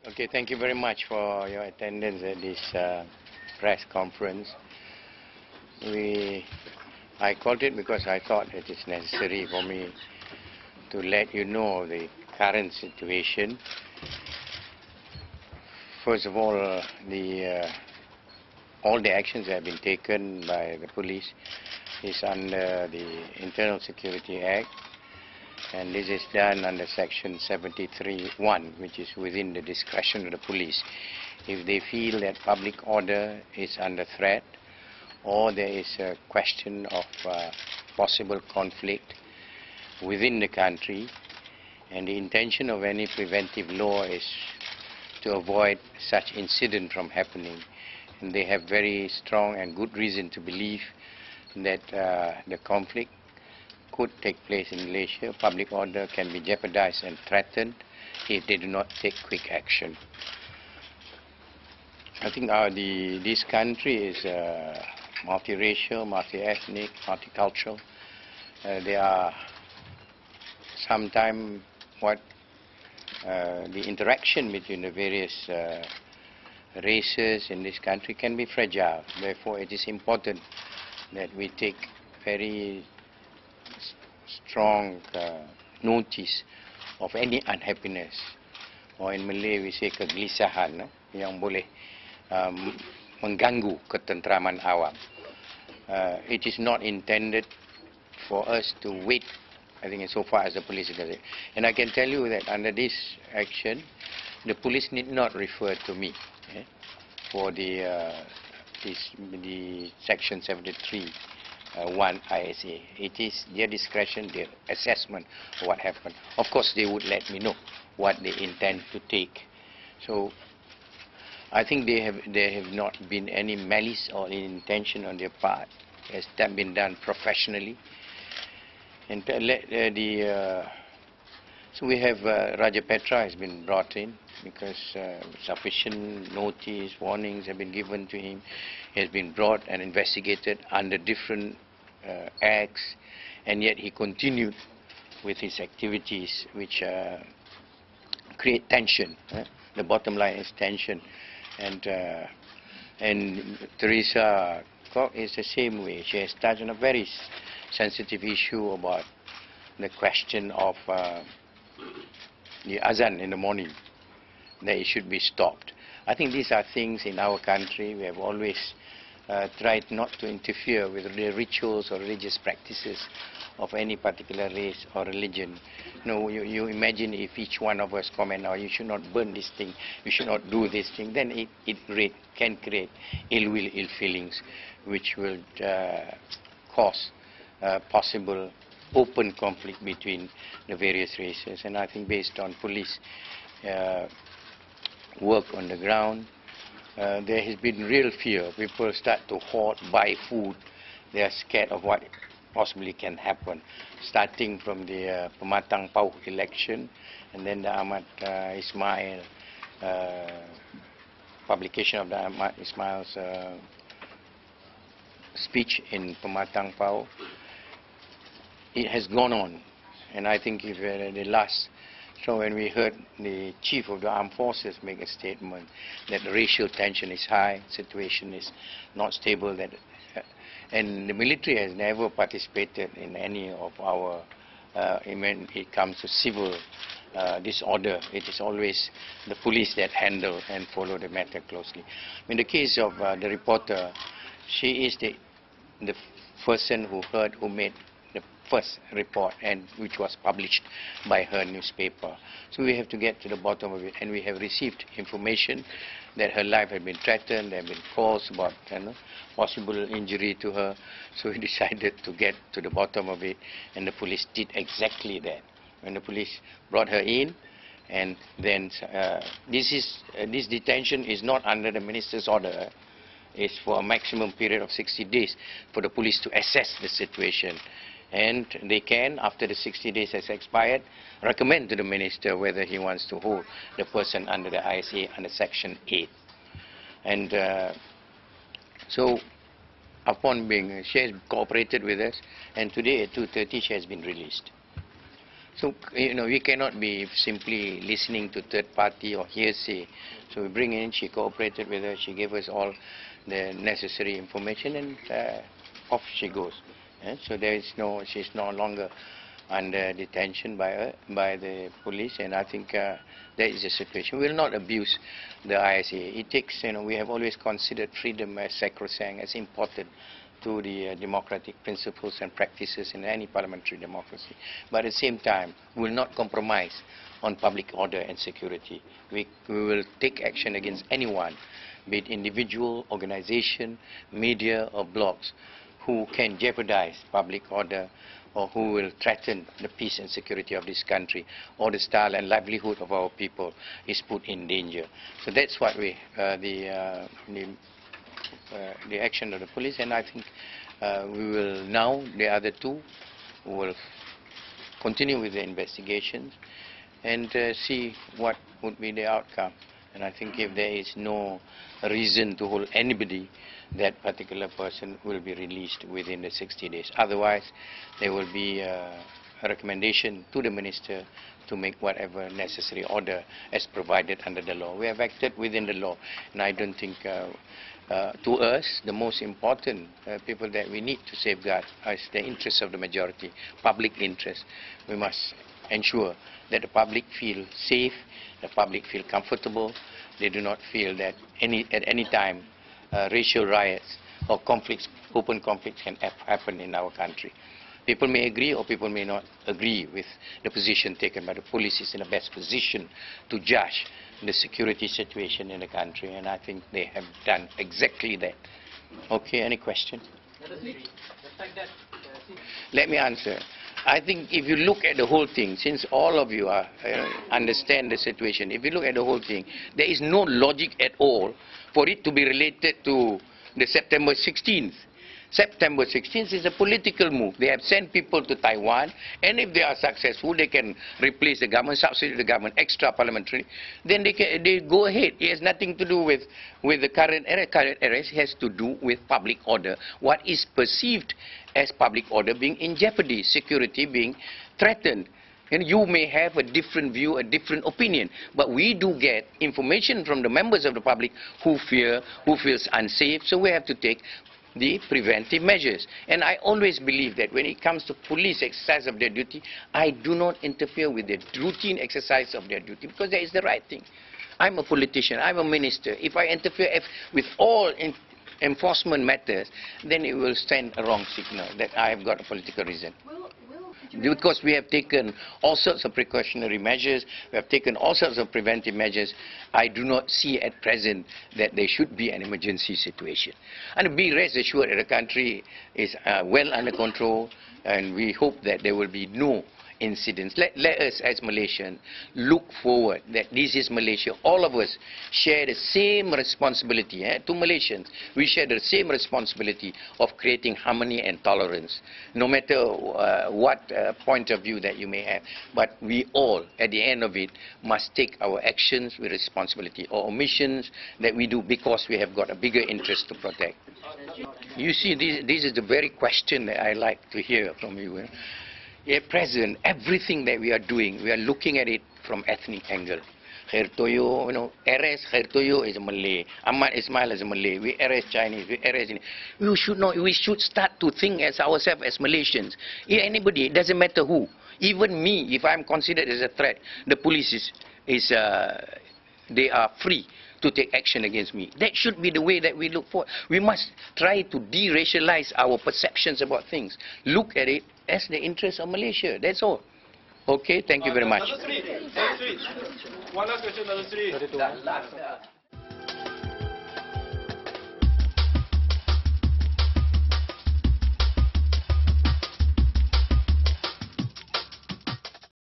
Okay, thank you very much for your attendance at this press conference. I called it because I thought it is necessary for me to let you know the current situation. First of all, all the actions that have been taken by the police is under the Internal Security Act, and this is done under Section 73(1), which is within the discretion of the police. If they feel that public order is under threat, or there is a question of possible conflict within the country, and the intention of any preventive law is to avoid such incident from happening, and they have very strong and good reason to believe that the conflict could take place in Malaysia, public order can be jeopardized and threatened if they do not take quick action. I think this country is multiracial, multi-ethnic, multicultural. There are sometimes the interaction between the various races in this country can be fragile. Therefore, it is important that we take very strong notice of any unhappiness, or in Malay we say kegelisahan, yang boleh mengganggu ketentraman awam. It is not intended for us to wait, I think, so far as the police is concerned. And I can tell you that under this action, the police need not refer to me for the Section 73. 1 ISA. It is their discretion, their assessment of what happened. Of course, they would let me know what they intend to take. So, I think there have not been any malice or intention on their part. It has been done professionally. And so we have Raja Petra has been brought in because sufficient notice, warnings have been given to him. He has been brought and investigated under different acts, and yet he continued with his activities which create tension. The bottom line is tension. And Teresa Kok is the same way. She has touched on a very sensitive issue about the question of the azan in the morning, that it should be stopped. I think these are things in our country we have always tried not to interfere with the rituals or religious practices of any particular race or religion. You imagine if each one of us comment, "Oh, you should not burn this thing, you should not do this thing," then it can create ill will, ill feelings, which will cause possible open conflict between the various races. And I think based on police work on the ground, there has been real fear. People start to hoard, buy food. They are scared of what possibly can happen, starting from the Pematang Pauh election, and then the Ahmad Ismail, publication of the Ahmad Ismail's speech in Pematang Pauh. It has gone on, and I think if the last, so when we heard the Chief of the Armed Forces make a statement that the racial tension is high, situation is not stable, and the military has never participated in any of our, when it comes to civil disorder. It is always the police that handle and follow the matter closely. In the case of the reporter, she is the person who made the first report, and which was published by her newspaper. So we have to get to the bottom of it, and we have received information that her life had been threatened. There have been calls about possible injury to her. So we decided to get to the bottom of it, and the police did exactly that. When the police brought her in, and then this detention is not under the minister's order. It's for a maximum period of 60 days for the police to assess the situation. And they can, after the 60 days has expired, recommend to the minister whether he wants to hold the person under the ISA under Section 8. And so, upon being, she has cooperated with us, and today at 2:30 she has been released. So, we cannot be simply listening to third party or hearsay. So we bring in, she cooperated with us, she gave us all the necessary information, and off she goes. So she's no longer under detention by the police, and I think that is the situation. We will not abuse the ISA. It takes, we have always considered freedom as sacrosanct, as important to the democratic principles and practices in any parliamentary democracy. But at the same time, we will not compromise on public order and security. We will take action against anyone, be it individual, organization, media or blogs, who can jeopardize public order or who will threaten the peace and security of this country, or the style and livelihood of our people is put in danger. So that's what the action of the police, and I think we will now, the other two, will continue with the investigations and see what would be the outcome. And I think if there is no reason to hold anybody, that particular person will be released within the 60 days. Otherwise, there will be a recommendation to the minister to make whatever necessary order as provided under the law. We have acted within the law, and I don't think, to us, the most important people that we need to safeguard is the interests of the majority, public interest. We must ensure that the public feel safe, the public feel comfortable, they do not feel that at any time racial riots or conflicts, open conflicts can happen in our country. People may agree or people may not agree with the position taken, but the police is in the best position to judge the security situation in the country, and I think they have done exactly that. Okay, any question? Let me answer. I think if you look at the whole thing, since all of you understand the situation, if you look at the whole thing, there is no logic at all for it to be related to the September 16th. September 16th is a political move. They have sent people to Taiwan, and if they are successful, they can replace the government, substitute the government, extra parliamentary, then they go ahead. It has nothing to do with the current arrest. It has to do with public order. What is perceived as public order being in jeopardy, security being threatened. And you may have a different view, a different opinion, but we do get information from the members of the public who feels unsafe, so we have to take the preventive measures. And I always believe that when it comes to police exercise of their duty, I do not interfere with the routine exercise of their duty, because that is the right thing. I'm a politician, I'm a minister. If I interfere with all enforcement matters, then it will send a wrong signal that I have got a political reason. Because we have taken all sorts of precautionary measures, we have taken all sorts of preventive measures, I do not see at present that there should be an emergency situation. And be rest assured that the country is well under control, and we hope that there will be no incidents. Let us as Malaysians look forward that this is Malaysia. All of us share the same responsibility. To Malaysians, we share the same responsibility of creating harmony and tolerance, no matter what point of view that you may have. But we all, at the end of it, must take our actions with responsibility, or omissions that we do because we have got a bigger interest to protect. You see, this is the very question that I like to hear from you. At present, everything that we are doing, we are looking at it from ethnic angle. Khairtoyo, arrest Khairtoyo is a Malay. Ahmad Ismail is a Malay. We arrest Chinese. We arrest. We should start to think as ourselves as Malaysians. If anybody, it doesn't matter who. Even me, if I'm considered as a threat, the police they are free to take action against me. That should be the way that we look for. We must try to de-racialize our perceptions about things. Look at it as the interest of Malaysia. That's all. Okay, thank you very much. One last question, Mr. Sri.